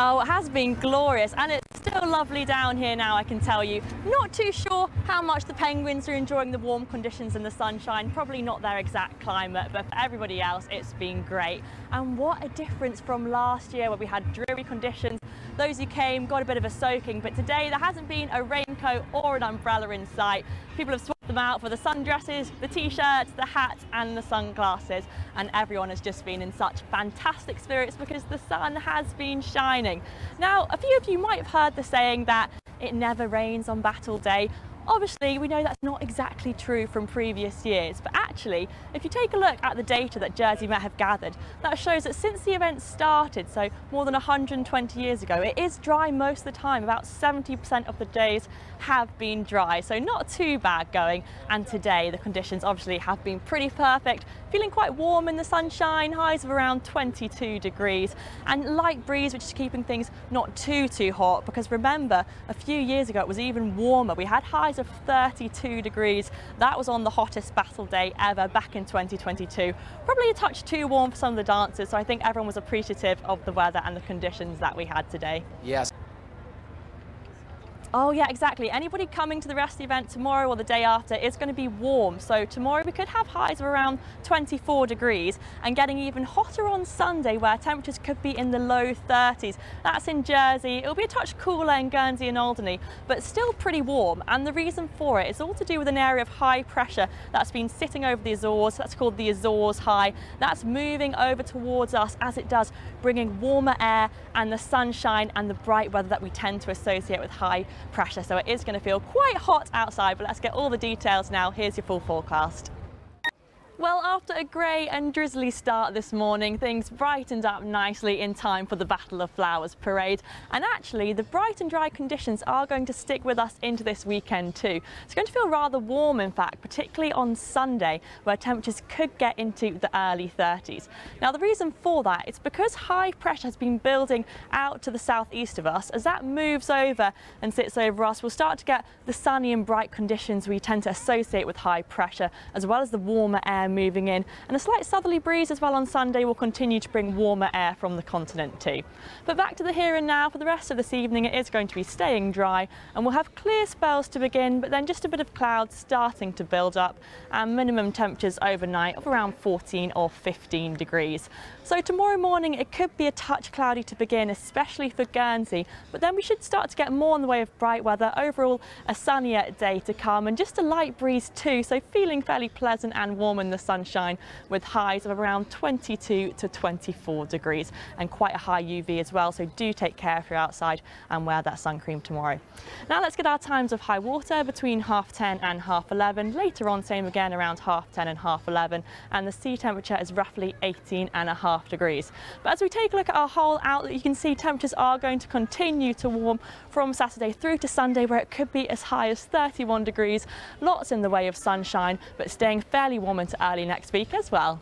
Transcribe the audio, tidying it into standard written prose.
Oh, it has been glorious, and it's still lovely down here now, I can tell you. Not too sure how much the penguins are enjoying the warm conditions and the sunshine, probably not their exact climate, but for everybody else it's been great. And what a difference from last year where we had dreary conditions. Those who came got a bit of a soaking, but today there hasn't been a raincoat or an umbrella in sight. People have swapped them out for the sundresses, the t-shirts, the hats and the sunglasses, and everyone has just been in such fantastic spirits because the sun has been shining. Now, a few of you might have heard the saying that it never rains on Battle Day. Obviously, we know that's not exactly true from previous years, but actually, if you take a look at the data that Jersey Met have gathered, that shows that since the event started, so more than 120 years ago, it is dry most of the time. About 70% of the days have been dry, so not too bad going. And today, the conditions obviously have been pretty perfect, feeling quite warm in the sunshine, highs of around 22 degrees, and light breeze, which is keeping things not too hot, because remember, a few years ago, it was even warmer. We had highs of 32 degrees. That was on the hottest battle day ever back in 2022. Probably a touch too warm for some of the dancers, so I think everyone was appreciative of the weather and the conditions that we had today. Yes. Oh yeah, exactly. Anybody coming to the rest of the event tomorrow or the day after, it's going to be warm. So tomorrow we could have highs of around 24 degrees and getting even hotter on Sunday where temperatures could be in the low 30s. That's in Jersey. It'll be a touch cooler in Guernsey and Alderney, but still pretty warm. And the reason for it is all to do with an area of high pressure that's been sitting over the Azores. That's called the Azores High. That's moving over towards us as it does, bringing warmer air and the sunshine and the bright weather that we tend to associate with high pressure. So it is going to feel quite hot outside, but let's get all the details now. Here's your full forecast. Well, after a grey and drizzly start this morning, things brightened up nicely in time for the Battle of Flowers parade. And actually, the bright and dry conditions are going to stick with us into this weekend too. It's going to feel rather warm, in fact, particularly on Sunday, where temperatures could get into the early 30s. Now, the reason for that is because high pressure has been building out to the southeast of us. As that moves over and sits over us, we'll start to get the sunny and bright conditions we tend to associate with high pressure, as well as the warmer air moving in, and a slight southerly breeze as well on Sunday will continue to bring warmer air from the continent too. But back to the here and now. For the rest of this evening it is going to be staying dry and we'll have clear spells to begin, but then just a bit of clouds starting to build up, and minimum temperatures overnight of around 14 or 15 degrees. So tomorrow morning it could be a touch cloudy to begin, especially for Guernsey, but then we should start to get more in the way of bright weather. Overall a sunnier day to come and just a light breeze too, so feeling fairly pleasant and warm in the sunshine with highs of around 22 to 24 degrees and quite a high UV as well, so do take care if you're outside and wear that sun cream tomorrow. Now let's get our times of high water between 10:30 and 11:30. Later on, same again around 10:30 and 11:30, and the sea temperature is roughly 18.5 degrees. But as we take a look at our whole outlook, you can see temperatures are going to continue to warm from Saturday through to Sunday, where it could be as high as 31 degrees. Lots in the way of sunshine, but staying fairly warm into early next week as well.